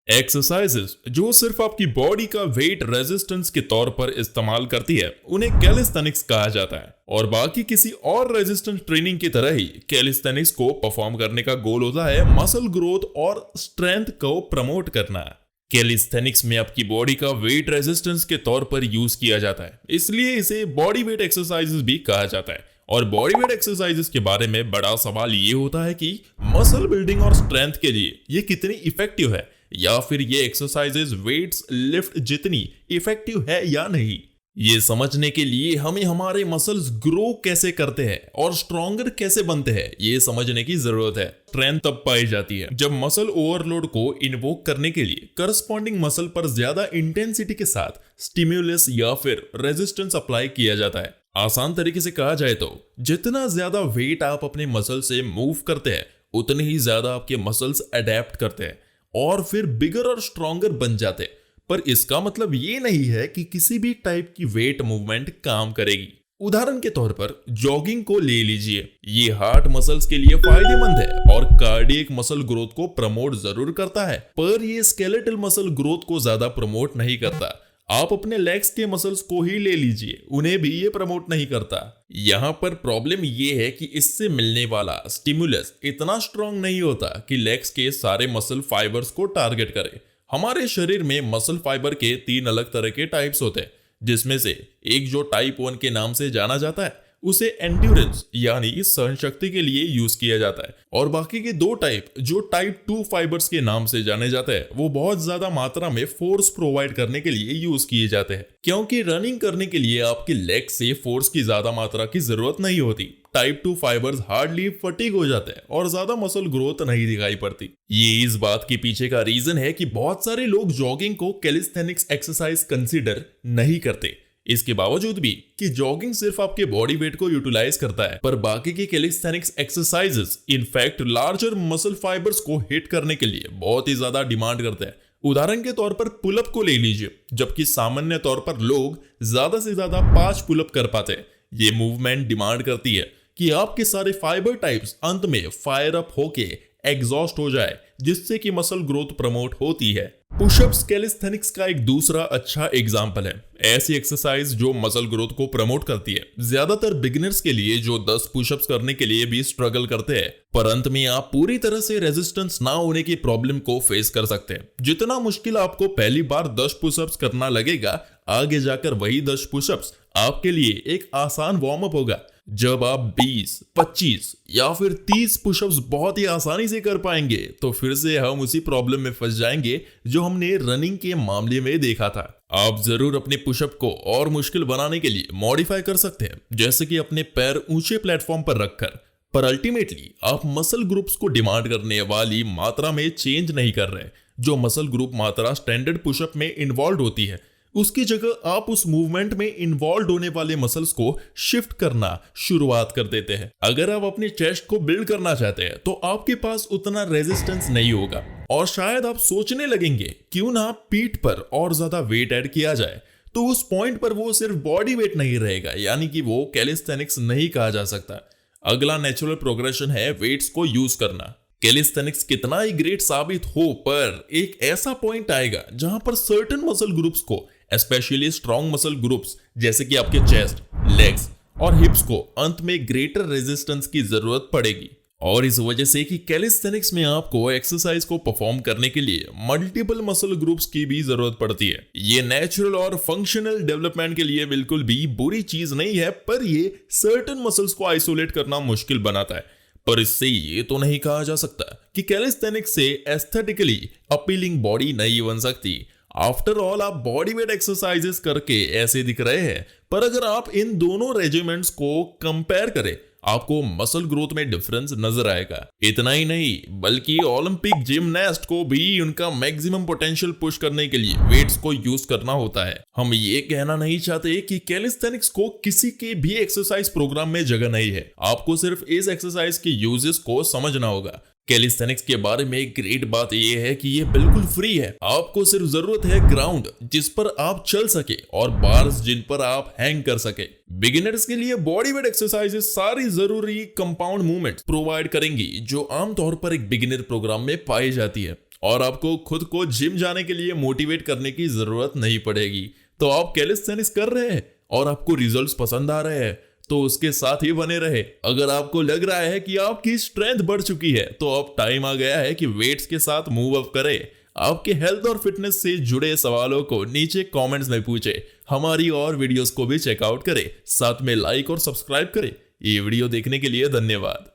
Exercises जो सिर्फ आपकी बॉडी का वेट रेजिस्टेंस के तौर पर इस्तेमाल करती है उन्हें कैलिस्थेनिक्स कहा जाता है। और बाकी किसी और रेजिस्टेंस ट्रेनिंग की तरह ही कैलिस्थेनिक्स को परफॉर्म करने का गोल होता है मसल ग्रोथ और स्ट्रेंथ को प्रमोट करना। कैलिस्थेनिक्स में आपकी बॉडी का वेट रेजिस्टेंस के तौर पर यूज किया जाता है, इसलिए इसे बॉडी वेट एक्सरसाइजेस भी कहा जाता है। और बॉडी वेट एक्सरसाइजेस के बारे में बड़ा सवाल ये होता है कि मसल बिल्डिंग और स्ट्रेंथ के लिए ये कितनी इफेक्टिव है, या फिर ये एक्सरसाइजेस वेट्स लिफ्ट जितनी इफेक्टिव है या नहीं। ये समझने के लिए हमें हमारे मसल्स ग्रो कैसे करते हैं और स्ट्रॉन्गर कैसे बनते हैं ये समझने की जरूरत है। स्ट्रेंथ तब पाई जाती है जब मसल ओवरलोड को इन्वोक करने के लिए करस्पॉन्डिंग मसल पर ज्यादा इंटेंसिटी के साथ स्टिम्युलस या फिर रेजिस्टेंस अप्लाई किया जाता है। आसान तरीके से कहा जाए तो जितना ज्यादा वेट आप अपने मसल से मूव करते हैं उतने ही ज्यादा आपके मसल्स अडेप्ट करते हैं और फिर बिगर और स्ट्रॉन्गर बन जाते हैं। पर इसका मतलब ये नहीं है कि किसी भी टाइप की वेट मूवमेंट काम करेगी। उदाहरण के तौर पर जॉगिंग को ले लीजिए, ये हार्ट मसल्स के लिए फायदेमंद है और कार्डियक मसल ग्रोथ को प्रमोट जरूर करता है, पर ये स्केलेटल मसल ग्रोथ को ज्यादा प्रमोट नहीं करता। आप अपने लेग्स के मसल्स को ही ले लीजिए, उन्हें भी ये प्रमोट नहीं करता। यहाँ पर प्रॉब्लम ये है कि इससे मिलने वाला स्टिमुलस इतना स्ट्रॉन्ग नहीं होता कि लेग्स के सारे मसल फाइबर्स को टारगेट करे। हमारे शरीर में मसल फाइबर के 3 अलग तरह के टाइप्स होते हैं, जिसमें से एक जो टाइप 1 के नाम से जाना जाता है उसे एंड्योरेंस यानी सहन शक्ति के लिए यूज किया जाता है, और बाकी के 2 टाइप जो टाइप 2 फाइबर्स के नाम से जाने जाते हैं वो बहुत ज्यादा मात्रा में फोर्स प्रोवाइड करने के लिए यूज किए जाते हैं, क्योंकि रनिंग करने के लिए आपके लेग से फोर्स की ज्यादा मात्रा की जरूरत नहीं होती। टाइप 2 फाइबर्स हार्डली फटीग हो जाते हैं और ज्यादा मसल ग्रोथ नहीं दिखाई पड़ती। ये इस बात के पीछे का रीजन है कि बहुत सारे लोग जॉगिंग को कैलिस्थेनिक्स एक्सरसाइज कंसीडर नहीं करते। इसके बावजूद भी कि जॉगिंग सिर्फ आपके बॉडी वेट को यूटिलाइज करता है, पर बाकी के calisthenics exercises in fact larger muscle fibres को हिट करने के लिए बहुत ही ज्यादा डिमांड करते हैं। उदाहरण के तौर पर पुलअप को ले लीजिए, जबकि सामान्य तौर पर लोग ज्यादा से ज्यादा 5 पुलअप कर पाते हैं। ये मूवमेंट डिमांड करती है कि आपके सारे फाइबर टाइप्स अंत में फायर अप होके एग्जॉस्ट हो जाए, जिससे कि मसल ग्रोथ प्रमोट होती है। पुशअप्स कैलिस्थेनिक्स का एक दूसरा अच्छा एग्जांपल है, ऐसी एक्सरसाइज जो मसल ग्रोथ को प्रमोट करती है। ज्यादातर बिगिनर्स के लिए जो 10 पुशअप्स करने के लिए भी स्ट्रगल करते हैं, पर अंत में आप पूरी तरह से रेजिस्टेंस ना होने की प्रॉब्लम को फेस कर सकते हैं। जितना मुश्किल आपको पहली बार 10 पुशअप्स करना लगेगा, आगे जाकर वही 10 पुशअप्स आपके लिए एक आसान वार्म अप होगा। जब आप 20, 25 या फिर 30 पुशअप्स बहुत ही आसानी से कर पाएंगे, तो फिर से हम उसी प्रॉब्लम में फंस जाएंगे जो हमने रनिंग के मामले में देखा था। आप जरूर अपने पुशअप को और मुश्किल बनाने के लिए मॉडिफाई कर सकते हैं, जैसे कि अपने पैर ऊंचे प्लेटफॉर्म पर रखकर, पर अल्टीमेटली आप मसल ग्रुप्स को डिमांड करने वाली मात्रा में चेंज नहीं कर रहे। जो मसल ग्रुप मात्रा स्टैंडर्ड पुशअप में इन्वॉल्व होती है, उसकी जगह आप उस मूवमेंट में इन्वॉल्व होने वाले मसल्स को शिफ्ट करना शुरुआत कर देते हैं। अगर आप अपनी चेस्ट को बिल्ड करना चाहते हैं तो आपके पास उतना रेजिस्टेंस नहीं होगा, और शायद आप सोचने लगेंगे क्यों ना पीठ पर और ज्यादा वेट ऐड किया जाए। तो उस पॉइंट पर वो सिर्फ बॉडी वेट नहीं रहेगा, यानी कि वो कैलिस्थेनिक्स नहीं कहा जा सकता। अगला नेचुरल प्रोग्रेशन है वेट्स को यूज करना। कैलिस्थेनिक्स कितना ही ग्रेट साबित हो, पर एक ऐसा पॉइंट आएगा जहां पर सर्टेन मसल ग्रुप्स को, स्पेशली स्ट्रॉन्ग मसल ग्रुप्स जैसे कि आपके चेस्ट, लेग्स और हिप्स को अंत में ग्रेटर रेजिस्टेंस की जरूरत पड़ेगी। और इस वजह से कि कैलिस्थेनिक्स में आपको एक्सरसाइज को परफॉर्म करने के लिए मल्टीपल मसल ग्रुप्स की भी जरूरत पड़ती है। ये नेचुरल और फंक्शनल डेवलपमेंट के लिए बिल्कुल भी बुरी चीज नहीं है, पर ये सर्टेन मसल्स को आइसोलेट करना मुश्किल बनाता है। पर इससे ये तो नहीं कहा जा सकता कि कैलिस्थेनिक्स से एस्थेटिकली अपीलिंग बॉडी नहीं बन सकती। आफ्टर ऑल आप बॉडी वेट एक्सरसाइजेस करके ऐसे दिख रहे हैं, पर अगर आप इन दोनों रेजिमेंट्स को कंपेयर करें, आपको मसल ग्रोथ में डिफरेंस नजर आएगा। इतना ही नहीं, बल्कि ओलंपिक जिमनास्ट को भी उनका मैक्सिमम पोटेंशियल पुश करने के लिए वेट्स को यूज करना होता है। हम ये कहना नहीं चाहते कि कैलिस्थेनिक्स को किसी के भी एक्सरसाइज प्रोग्राम में जगह नहीं है। आपको सिर्फ इस एक्सरसाइज के यूजेस को समझना होगा। कैलिस्थेनिक्स के बारे में एक ग्रेट बात यह है कि यह बिल्कुल फ्री है। आपको सिर्फ जरूरत है ग्राउंड जिस पर आप चल सके और बार्स जिन पर आप हैंग कर सके। बिगिनर्स के लिए बॉडी वेट एक्सरसाइजेस सारी जरूरी कंपाउंड मूवमेंट्स प्रोवाइड करेंगी जो आमतौर पर एक बिगिनर प्रोग्राम में पाई जाती है। और आपको खुद को जिम जाने के लिए मोटिवेट करने की जरूरत नहीं पड़ेगी। तो आप कैलिस्थेनिक्स कर रहे हैं और आपको रिजल्ट्स पसंद आ रहे हैं तो उसके साथ ही बने रहे। अगर आपको लग रहा है कि आपकी स्ट्रेंथ बढ़ चुकी है तो अब टाइम आ गया है कि वेट्स के साथ मूव अप करें। आपके हेल्थ और फिटनेस से जुड़े सवालों को नीचे कमेंट्स में पूछें। हमारी और वीडियोस को भी चेकआउट करें, साथ में लाइक और सब्सक्राइब करें। ये वीडियो देखने के लिए धन्यवाद।